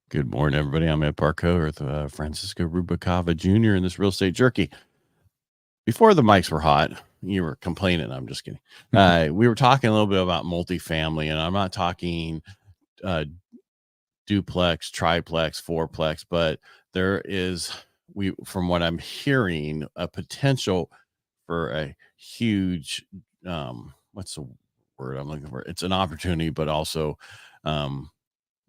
Good morning, everybody. I'm Ed Parcaut with Francisco Rubalcava Jr. in this Real Estate Jerky. Before the mics were hot, you were complaining. I'm just kidding. We were talking a little bit about multifamily, and I'm not talking duplex, triplex, fourplex, but there is, from what I'm hearing, a potential for a huge, what's the word I'm looking for? It's an opportunity, but also,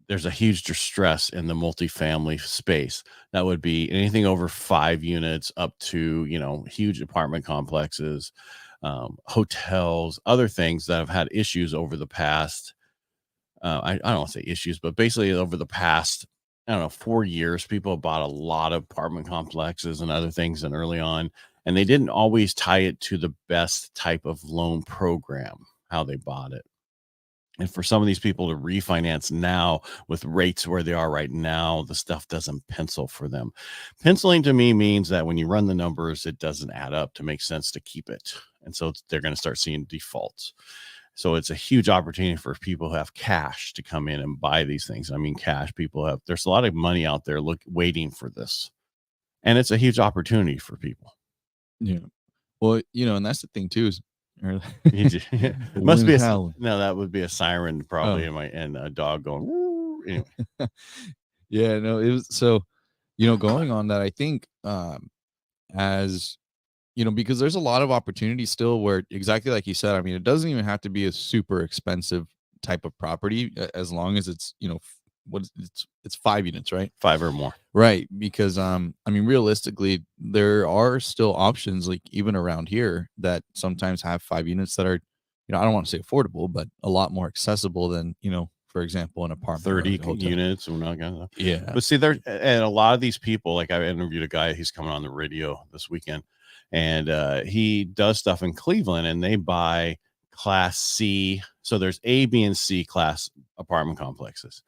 there's a huge distress in the multifamily space. That would be anything over 5 units up to, huge apartment complexes, hotels, other things that have had issues over the past. I don't want to say issues, but basically over the past, I don't know, 4 years, people have bought a lot of apartment complexes and other things and early on, and they didn't always tie it to the best type of loan program, how they bought it. And for some of these people to refinance now with rates where they are right now, the stuff doesn't pencil for them. Penciling to me means that when you run the numbers, it doesn't add up to make sense to keep it. And so they're going to start seeing defaults. So it's a huge opportunity for people who have cash to come in and buy these things. I mean, cash, there's a lot of money out there waiting for this. And it's a huge opportunity for people. Yeah. Well, and that's the thing too is Must be no, that would be a siren probably and a dog going woo. Anyway. Yeah, no, it was so going on that I think as because there's a lot of opportunity still where exactly like you said, I mean, it doesn't even have to be a super expensive type of property as long as it's it's 5 units, right? 5 or more, right? Because I mean, realistically, there are still options like even around here that sometimes have 5 units that are, I don't want to say affordable, but a lot more accessible than for example, an apartment, 30 units. We're not gonna, yeah. But see, there and a lot of these people, like I interviewed a guy, he's coming on the radio this weekend, and he does stuff in Cleveland, and they buy Class C. So there's A, B, and C class apartment complexes.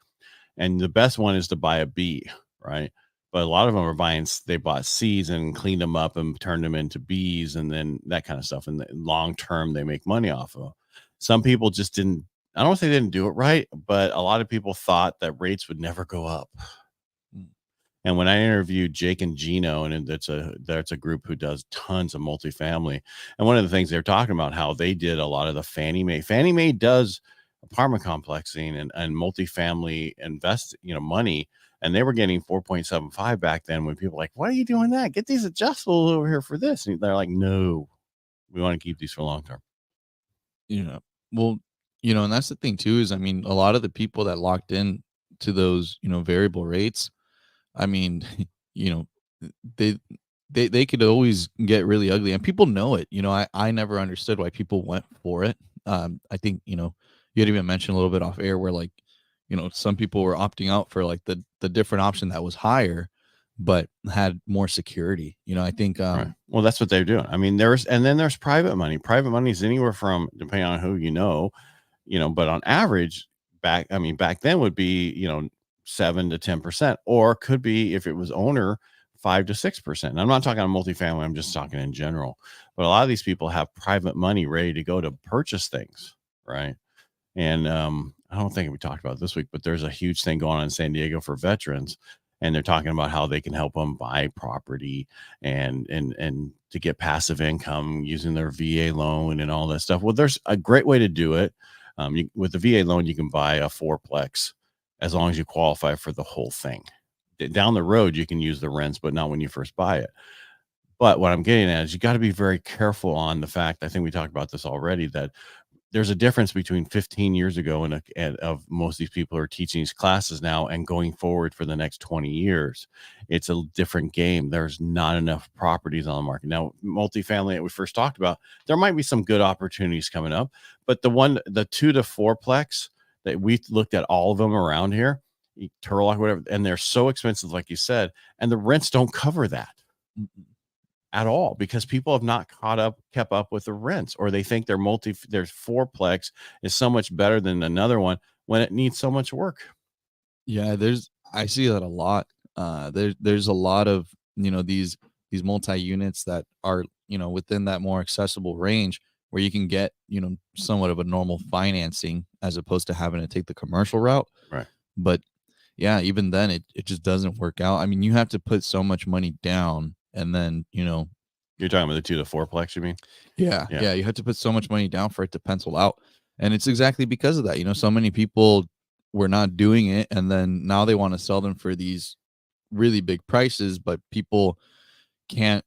And the best one is to buy a B, right? But a lot of them they bought C's and cleaned them up and turned them into B's and then that kind of stuff. And the long term, they make money off of. Some people just didn't, I don't want to say they didn't do it right, but a lot of people thought that rates would never go up. And when I interviewed Jake and Gino, and that's a group who does tons of multifamily. And one of the things they're talking about how they did a lot of the Fannie Mae. Fannie Mae does apartment complexing and multifamily money, and they were getting 4.75 back then when people were like, why are you doing that? Get these adjustables over here for this. And they're like, no, we want to keep these for long term. Well, and that's the thing too, is I mean, a lot of the people that locked in to those, variable rates, I mean, they could always get really ugly and people know it. I never understood why people went for it. I think, you had even mentioned a little bit off air where like, some people were opting out for like the different option that was higher, but had more security. I think, right. Well, that's what they're doing. I mean, there's private money. Private money is anywhere from, depending on who, but on average back then would be, 7 to 10%, or could be, if it was owner, 5 to 6%. And I'm not talking on multifamily. I'm just talking in general, but a lot of these people have private money ready to go to purchase things. Right. And I don't think we talked about it this week, but there's a huge thing going on in San Diego for veterans, and they're talking about how they can help them buy property and to get passive income using their VA loan and all that stuff. Well, there's a great way to do it. With the VA loan, you can buy a fourplex as long as you qualify for the whole thing. Down the road, you can use the rents, but not when you first buy it. But what I'm getting at is you got to be very careful on the fact, I think we talked about this already, that there's a difference between 15 years ago and of most of these people who are teaching these classes now and going forward for the next 20 years. It's a different game. There's not enough properties on the market. Now, multifamily that we first talked about, there might be some good opportunities coming up, but the 2 to 4plex that we looked at, all of them around here, Turlock, whatever, and they're so expensive, like you said, and the rents don't cover that. At all, because people have not kept up with the rents, or they think their fourplex is so much better than another one when it needs so much work. Yeah, I see that a lot. There's a lot of, these multi-units that are, within that more accessible range where you can get, somewhat of a normal financing as opposed to having to take the commercial route. Right. But yeah, even then it just doesn't work out. I mean, you have to put so much money down, and then, You're talking about the 2 to 4-plex, you mean? yeah, Yeah. yeah, you have to put so much money down for it to pencil out. And it's exactly because of that. So many people were not doing it, and then now they want to sell them for these really big prices, but people can't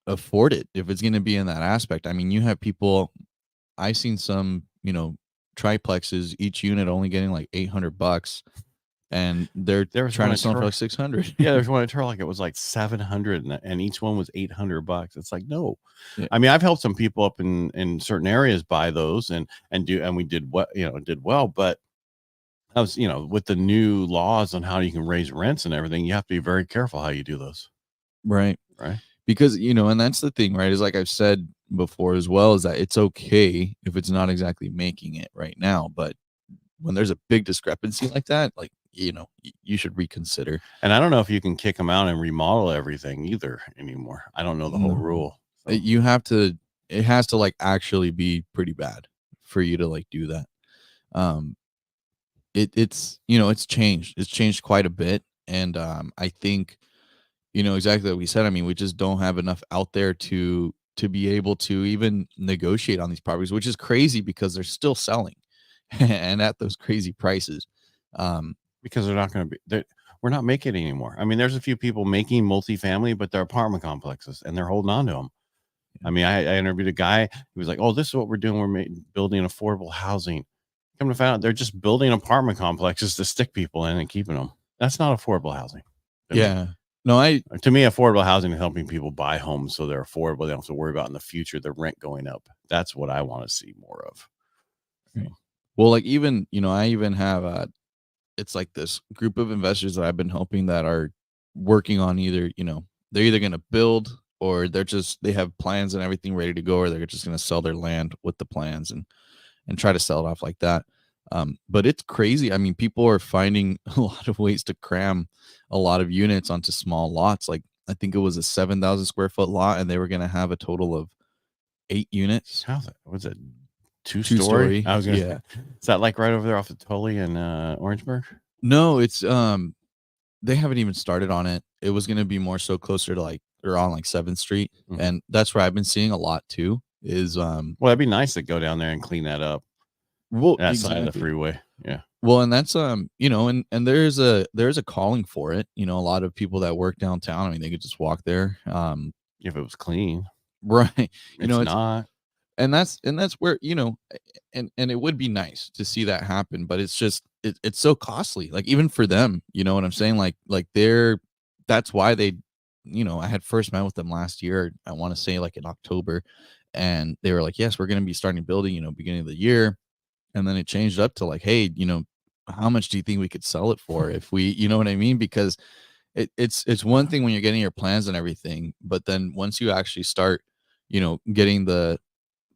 afford it if it's going to be in that aspect. I mean, you have people, I've seen some, triplexes, each unit only getting like $800, and they're There was trying one to at sell them for Tur like 600. Yeah, there's one at Turlock, it was like 700 and each one was $800. It's like, no. Yeah. I mean, I've helped some people up in certain areas buy those and we did what, did well, but I was, with the new laws on how you can raise rents and everything, you have to be very careful how you do those, Right. right? Because, and that's the thing, right? Is like I've said before as well, is that it's okay if it's not exactly making it right now. But when there's a big discrepancy like that, like, you should reconsider. And I don't know if you can kick them out and remodel everything either anymore. I don't know the whole No. rule. So. You have to, it has to like actually be pretty bad for you to like do that. It's, it's changed. It's changed quite a bit. And I think, exactly what we said. I mean, we just don't have enough out there to be able to even negotiate on these properties, which is crazy because they're still selling and at those crazy prices. Because they're not going to be, we're not making it anymore. I mean, there's a few people making multifamily, but they're apartment complexes and they're holding on to them. I mean, I interviewed a guy who was like, "Oh, this is what we're doing. We're building affordable housing." Come to find out, they're just building apartment complexes to stick people in and keeping them. That's not affordable housing. Yeah. No, To me, affordable housing is helping people buy homes so they're affordable. They don't have to worry about in the future the rent going up. That's what I want to see more of. So. Well, like even, I even have it's like this group of investors that I've been helping that are working on either, they're either going to build or they have plans and everything ready to go, or they're just going to sell their land with the plans and try to sell it off like that. But it's crazy. I mean, people are finding a lot of ways to cram a lot of units onto small lots. Like I think it was a 7,000 square foot lot, and they were going to have a total of 8 units. How's that? What's it? Two-story. I was gonna Yeah. say, is that like right over there off of Tully and Orangeburg? No, it's they haven't even started on it. It was going to be more so closer to like or on like 7th Street, and that's where I've been seeing a lot too. Is well, it'd be nice to go down there and clean that up. Well, that exactly. side of the freeway. Yeah. Well, and that's and there's a calling for it. A lot of people that work downtown, I mean, they could just walk there. If it was clean. Right. It's not. And that's where, and it would be nice to see that happen, but it's just it's so costly. Like even for them, you know what I'm saying? Like that's why they, I had first met with them last year, I want to say like in October, and they were like, yes, we're going to be starting building, beginning of the year. And then it changed up to like, hey, how much do you think we could sell it for if we, you know what I mean? Because it's one thing when you're getting your plans and everything, but then once you actually start, getting the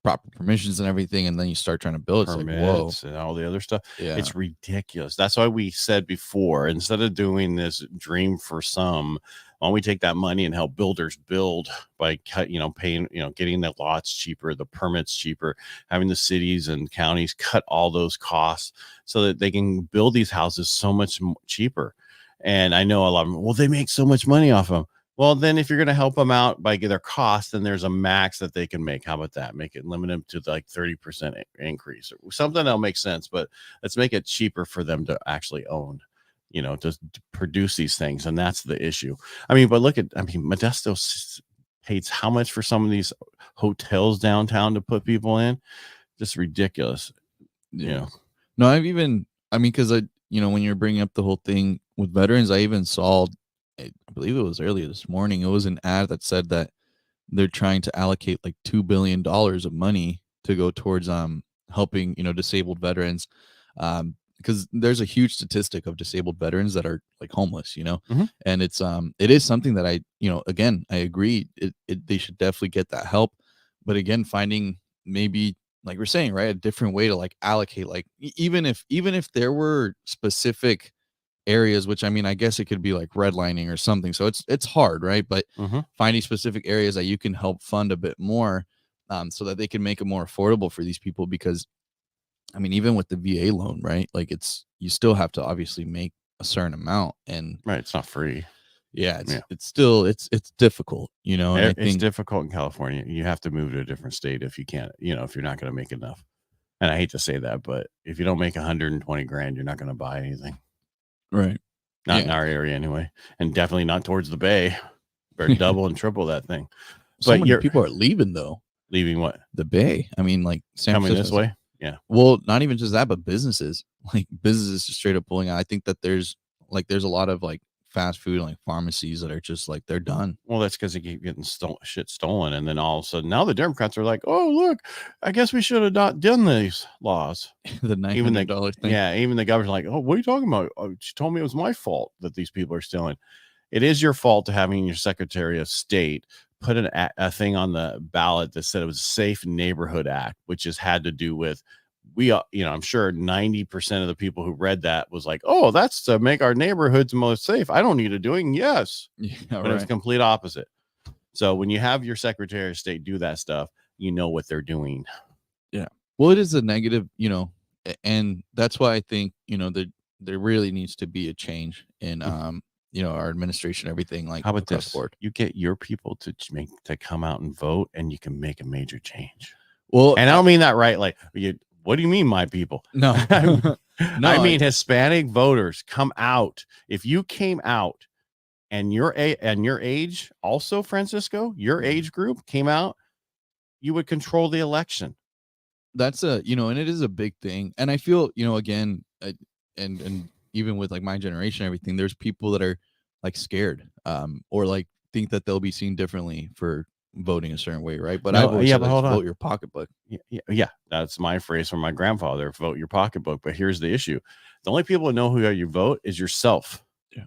proper permissions and everything, and then you start trying to build, it's permits, like, whoa, and all the other stuff. Yeah. It's ridiculous. That's why we said before, instead of doing this dream for some, why don't we take that money and help builders build by paying, getting the lots cheaper, the permits cheaper, having the cities and counties cut all those costs so that they can build these houses so much cheaper. And I know a lot of them, well, they make so much money off them. Well, then if you're going to help them out by their cost, then there's a max that they can make. How about that? Make it limit them to like 30% increase or something that'll make sense, but let's make it cheaper for them to actually own, to produce these things. And that's the issue. I mean, but Modesto pays how much for some of these hotels downtown to put people in? Just ridiculous. Yeah. No, because when you're bringing up the whole thing with veterans, I even saw, I believe it was earlier this morning, it was an ad that said that they're trying to allocate like $2 billion of money to go towards helping disabled veterans, because there's a huge statistic of disabled veterans that are like homeless, and it is something that I again, I agree, they should definitely get that help, but again, finding maybe, like we're saying, right, a different way to like allocate, like even if there were specific areas, which I mean, I guess it could be like redlining or something. So it's hard, right? But finding specific areas that you can help fund a bit more, so that they can make it more affordable for these people. Because I mean, even with the VA loan, right? Like you still have to obviously make a certain amount. And Right. It's not free. yeah, Yeah. it's still it's difficult, you know. And I It's think difficult in California. You have to move to a different state if you can't, you know, if you're not going to make enough. And I hate to say that, but if you don't make 120 grand, you're not going to buy anything. right. Not in our area anyway, and definitely not towards the Bay. Or double and triple that thing. So But many you're people are leaving though. leaving what? The Bay. I mean, like San Coming Francisco. this way? Yeah. Well, not even just that, but businesses, like businesses just straight up pulling out. I think that there's a lot of like fast food, like pharmacies that are just like, they're done. Well, that's because they keep getting shit stolen. And then all of a sudden now the Democrats are like, oh, look, I guess we should have not done these laws. The $900 thing. Yeah. Even the governor's like, oh, what are you talking about? Oh, she told me it was my fault that these people are stealing. It is your fault to having your Secretary of State put a thing on the ballot that said it was a Safe Neighborhood Act, which has had to do with I'm sure 90% of the people who read that was like, oh, that's to make our neighborhoods more safe. I don't need it doing. Yes. Yeah, but it's complete opposite. So when you have your Secretary of State do that stuff, you know what they're doing. Yeah. Well, it is a negative, you know, and that's why I think, you know, there really needs to be a change in you know, our administration, everything. Like, how about across this? the board. You get your people to come out and vote, and you can make a major change. Well, and I don't mean that right. Like, what do you mean, my people? No, I mean Hispanic voters, come out. If you came out and your age also, Francisco, your age group came out, you would control the election. That's you know, and it is a big thing. And I feel, you know, again, and even with like my generation, everything, there's people that are like scared, or like think that they'll be seen differently for voting a certain way, right? But I've always said, like, vote your pocketbook. Yeah, that's my phrase from my grandfather: vote your pocketbook. But here's the issue: the only people that know who you vote is yourself. Yeah,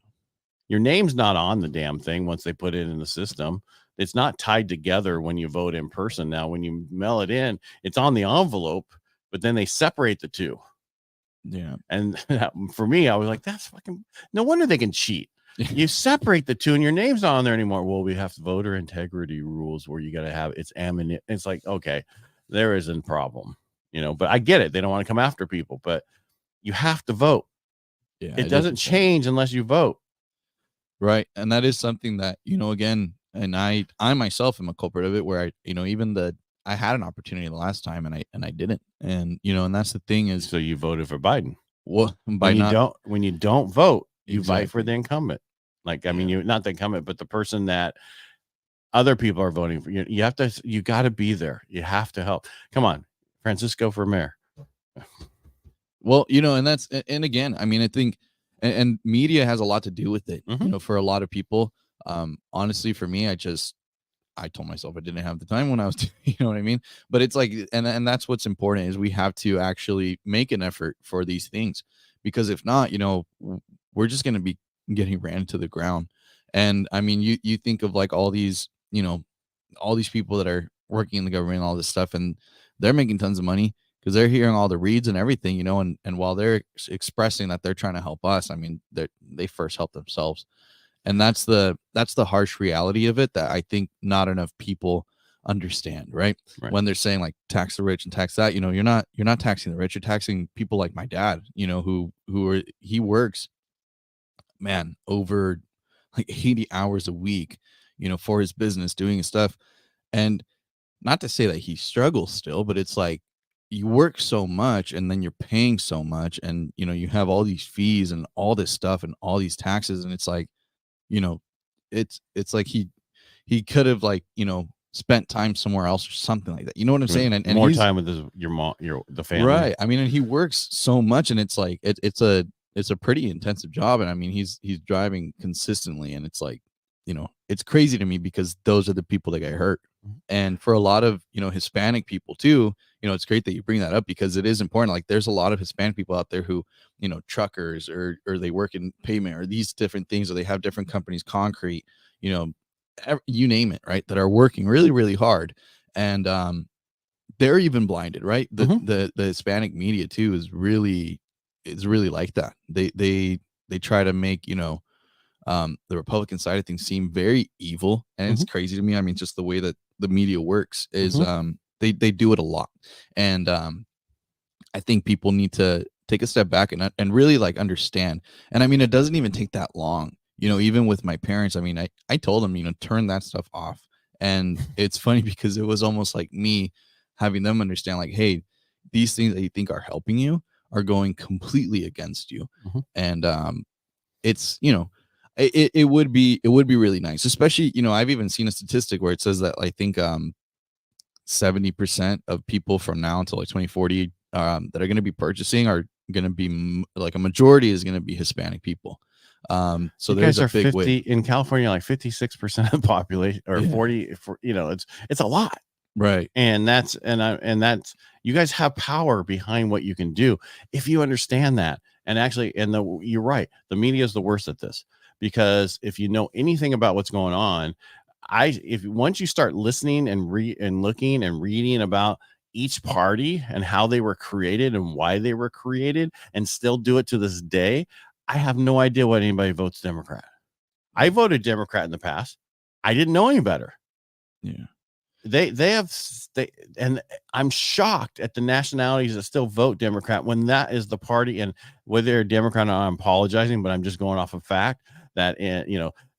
your name's not on the damn thing once they put it in the system. It's not tied together when you vote in person. Now, when you mail it in, it's on the envelope, but then they separate the two. Yeah. And for me, I was like, that's fucking, no wonder they can cheat. You separate the two and your name's not on there anymore. Well, we have voter integrity rules where you got to have it's like, okay, there is a problem, you know, but I get it. They don't want to come after people, but you have to vote. Yeah, it doesn't change unless you vote. Right. And that is something that, you know, again, and I myself am a culprit of it, where I, you know, even I had an opportunity the last time and I didn't. And, you know, and that's the thing is. So you voted for Biden. Well, when you don't vote, you fight for the incumbent. Like, I mean, you not the incumbent, but the person that other people are voting for. You got to be there. You have to help. Come on, Francisco for mayor. Well, you know, and again, I mean, I think, and media has a lot to do with it, you know, for a lot of people. Honestly, for me, I told myself I didn't have the time when I was, you know what I mean? But it's like, and that's what's important, is we have to actually make an effort for these things, because if not, you know, we're just going to be getting ran to the ground. And I mean, you think of like all these, you know, all these people that are working in the government and all this stuff, and they're making tons of money because they're hearing all the reads and everything, you know, and while they're expressing that they're trying to help us, I mean, they first help themselves. And that's the harsh reality of it that I think not enough people understand, right? When they're saying like tax the rich and tax that, you know, you're not taxing the rich, you're taxing people like my dad, you know, he works, man, over like 80 hours a week, you know, for his business, doing his stuff. And not to say that he struggles still, but it's like, you work so much and then you're paying so much, and, you know, you have all these fees and all this stuff and all these taxes, and it's like, you know, it's like he could have, like, you know, spent time somewhere else or something like that. You know what I'm saying? And more time with your mom, the family. Right. I mean, and he works so much, and it's like, it's a pretty intensive job. And I mean, he's driving consistently, and it's like, you know, it's crazy to me because those are the people that get hurt. And for a lot of, you know, Hispanic people too, you know, it's great that you bring that up because it is important. Like, there's a lot of Hispanic people out there who, you know, truckers or they work in pavement or these different things, or they have different companies, concrete, you know, you name it, right, that are working really, really hard. And they're even blinded, right? The Hispanic media too is really like that. They try to make, you know, the Republican side of things seem very evil, and it's crazy to me. I mean, just the way that the media works is they do it a lot. And I think people need to take a step back and really like understand. And I mean, it doesn't even take that long. Even with my parents, I mean, I told them, turn that stuff off. And it's funny because it was almost like me having them understand, like, hey, these things that you think are helping you are going completely against you. Mhm. And it's, it would be really nice, especially, I've even seen a statistic where it says that I think 70% of people from now until like 2040 that are going to be purchasing are going to be like a majority is going to be Hispanic people. So You there's guys a are big 50 wave. in California, like 56% of the population, or Yeah. 40 for, it's a lot. Right. And that's you guys have power behind what you can do if you understand that. And actually, you're right, the media is the worst at this, because if you know anything about what's going on, if once you start listening and looking and reading about each party and how they were created and why they were created and still do it to this day, I have no idea why anybody votes Democrat. I voted Democrat in the past. I didn't know any better. Yeah. And I'm shocked at the nationalities that still vote Democrat when that is the party. And whether they're Democrat or not, I'm apologizing, but I'm just going off of fact that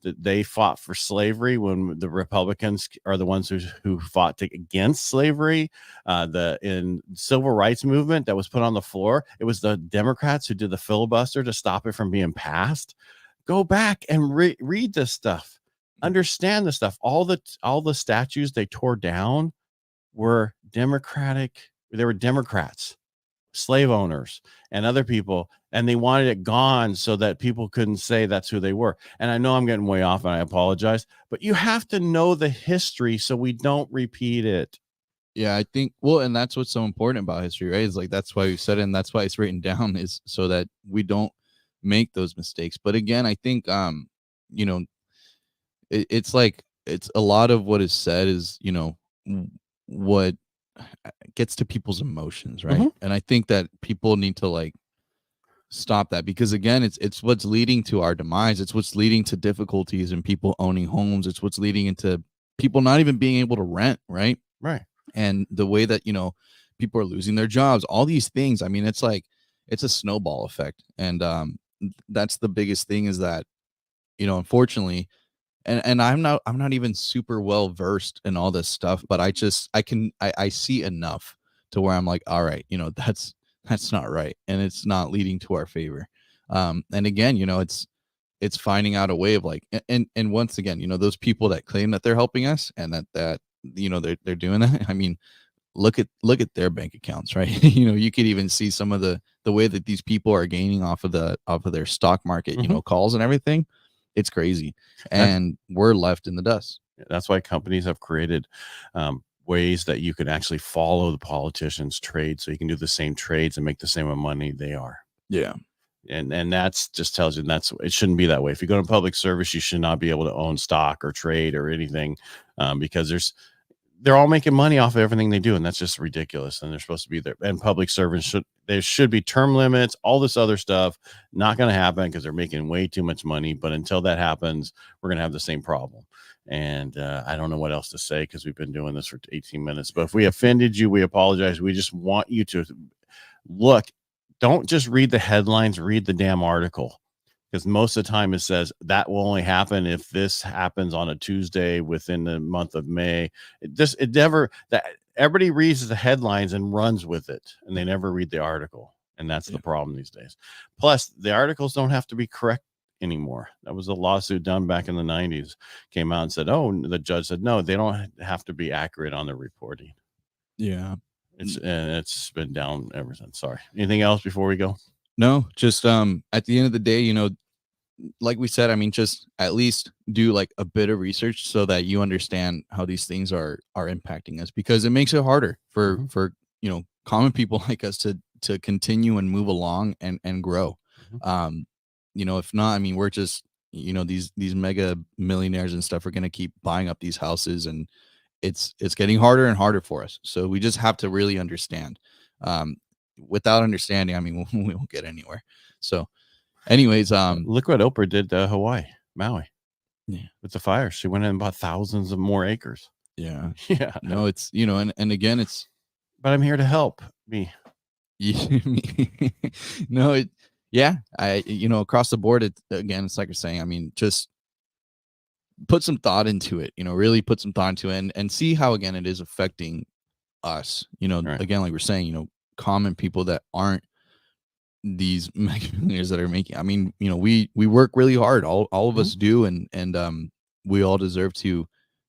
that they fought for slavery when the Republicans are the ones who fought against slavery. In civil rights movement that was put on the floor, it was the Democrats who did the filibuster to stop it from being passed. Go back and read this stuff. Understand the stuff. All the statues they tore down were Democratic. They were Democrats, slave owners, and other people, and they wanted it gone so that people couldn't say that's who they were. And I know I'm getting way off, and I apologize, but you have to know the history so we don't repeat it. Yeah, I think, well, and that's what's so important about history, right? Is like, that's why we said it, and that's why it's written down, is so that we don't make those mistakes. But again, I think you know it's like, it's a lot of what is said is, what gets to people's emotions, right? Mm-hmm. And I think that people need to like stop that, because again, it's what's leading to our demise. It's what's leading to difficulties in people owning homes. It's what's leading into people not even being able to rent, right? Right. And the way that, people are losing their jobs, all these things. I mean, it's like, it's a snowball effect. And that's the biggest thing, is that, unfortunately, and I'm not even super well versed in all this stuff, but I see enough to where I'm like, all right, that's not right, and it's not leading to our favor. And again, it's finding out a way of like, and once again, those people that claim that they're helping us, and that they're doing that. I mean, look at their bank accounts, right? You could even see some of the way that these people are gaining off of their stock market, Mm-hmm. calls and everything. It's crazy, That's and we're left in the dust. that's why companies have created ways that you can actually follow the politicians' trade, so you can do the same trades and make the same amount of money they are. Yeah. And that's just tells you it shouldn't be that way. If you go to public service, you should not be able to own stock or trade or anything, because they're all making money off of everything they do, and that's just ridiculous. And they're supposed to be there. And public servants there should be term limits, all this other stuff. Not going to happen because they're making way too much money. But until that happens, we're going to have the same problem. And I don't know what else to say, because we've been doing this for 18 minutes. But if we offended you, we apologize. We just want you to look. Don't just read the headlines. Read the damn article. Because most of the time it says that will only happen if this happens on a Tuesday within the month of May. Everybody reads the headlines and runs with it, and they never read the article. And that's the problem these days. Plus, the articles don't have to be correct anymore. That was a lawsuit done back in the 90s. Came out and said, the judge said, no, they don't have to be accurate on their reporting. Yeah. It's been down ever since. Sorry. Anything else before we go? No, just at the end of the day, like we said, I mean, just at least do like a bit of research so that you understand how these things are impacting us, because it makes it harder for common people like us to continue and move along and grow. If not, I mean, we're just, these mega millionaires and stuff are going to keep buying up these houses, and it's getting harder and harder for us. So we just have to really understand. Without understanding, I mean, we won't get anywhere. So anyways, look what Oprah did to Hawaii, Maui. Yeah. With the fire. She went in and bought thousands of more acres. Yeah. Yeah. No, it's, and again, it's, but I'm here to help me. No, yeah, across the board, it's like you're saying. I mean, just put some thought into it. Really put some thought into it, and see how again it is affecting us. Right. Again, like we're saying, common people that aren't these mega millionaires that are making. I mean, we work really hard. All of Mhm. us do, and we all deserve to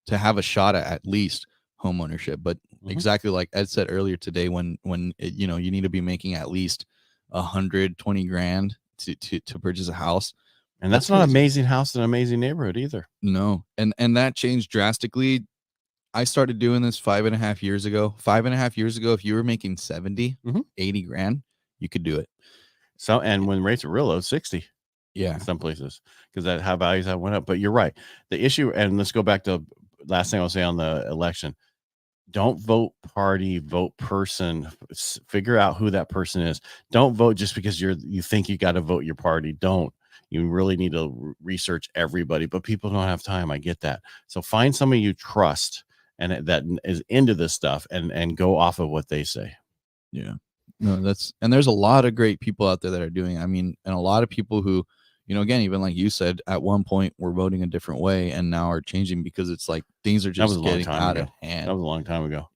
have a shot at least home ownership. But Mhm. exactly like Ed said earlier today, when you need to be making at least 120 grand to purchase a house. And That's that's not an crazy. amazing house in an amazing neighborhood either. No, and that changed drastically. I started doing this 5.5 years ago. 5.5 years ago, if you were making 70, Mhm. 80 grand, you could do it. So, and when rates are real low, 60 in Yeah. some places, because that how values have went up. But you're right. The issue, and let's go back to last thing I'll say on the election. Don't vote party, vote person. Figure out who that person is. Don't vote just because you think you got to vote your party. Don't. You really need to research everybody, but people don't have time. I get that. So find somebody you trust and that is into this stuff, and go off of what they say. Yeah. No, and there's a lot of great people out there that are doing it. I mean, and a lot of people who, again, even like you said, at one point were voting a different way and now are changing because it's like things are That was a just long getting time out of ago. That hand. was a long time ago.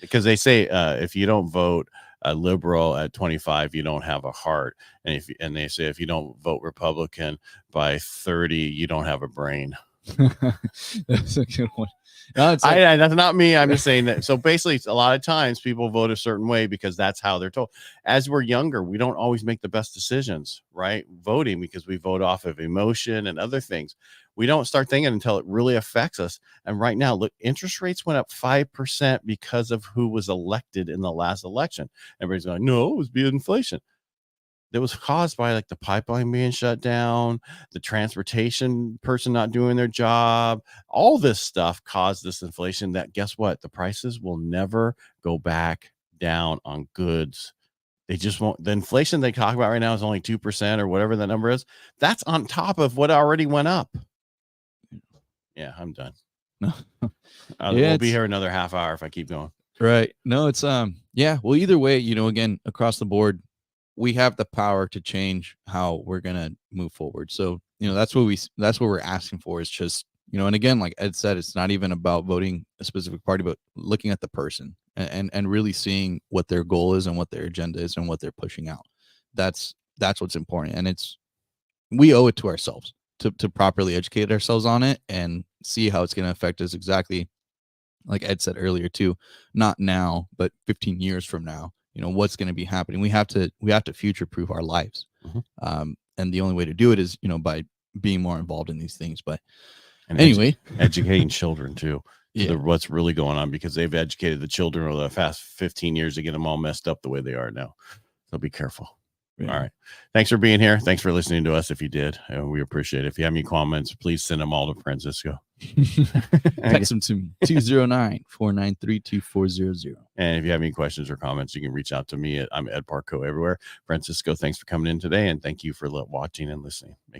Because they say if you don't vote a liberal at 25, you don't have a heart, and they say if you don't vote Republican by 30, you don't have a brain. That's a good one. No, it's like, That's not me. I'm just saying that. So basically, a lot of times people vote a certain way because that's how they're told. As we're younger, we don't always make the best decisions, right? Voting, because we vote off of emotion and other things. We don't start thinking until it really affects us. And right now, look, interest rates went up 5% because of who was elected in the last election. Everybody's going, no, it was the inflation that was caused by like the pipeline being shut down, the transportation person not doing their job. All this stuff caused this inflation that, guess what? The prices will never go back down on goods. They just won't. The inflation they talk about right now is only 2% or whatever that number is. That's on top of what already went up. Yeah, I'm done. no. We'll be here another half hour if I keep going. Right. No, it's yeah. Well, either way, again, across the board, we have the power to change how we're gonna move forward. So, that's what we're asking for is just, and again, like Ed said, it's not even about voting a specific party, but looking at the person and really seeing what their goal is and what their agenda is and what they're pushing out. That's what's important. And we owe it to ourselves to properly educate ourselves on it and see how it's gonna affect us exactly like Ed said earlier too, not now, but 15 years from now, what's going to be happening. We have to future proof our lives. Mhm. And the only way to do it is, by being more involved in these things. But And anyway, educating children too. yeah, What's really going on, because they've educated the children over the past 15 years to get them all messed up the way they are now. So be careful. yeah. All right. Thanks for being here. Thanks for listening to us. If you did, we appreciate it. If you have any comments, please send them all to Francisco. Text them to me 209-493-2400. And if you have any questions or comments, you can reach out to me. I'm Ed Parcaut everywhere. Francisco, thanks for coming in today, and thank you for watching and listening. Make it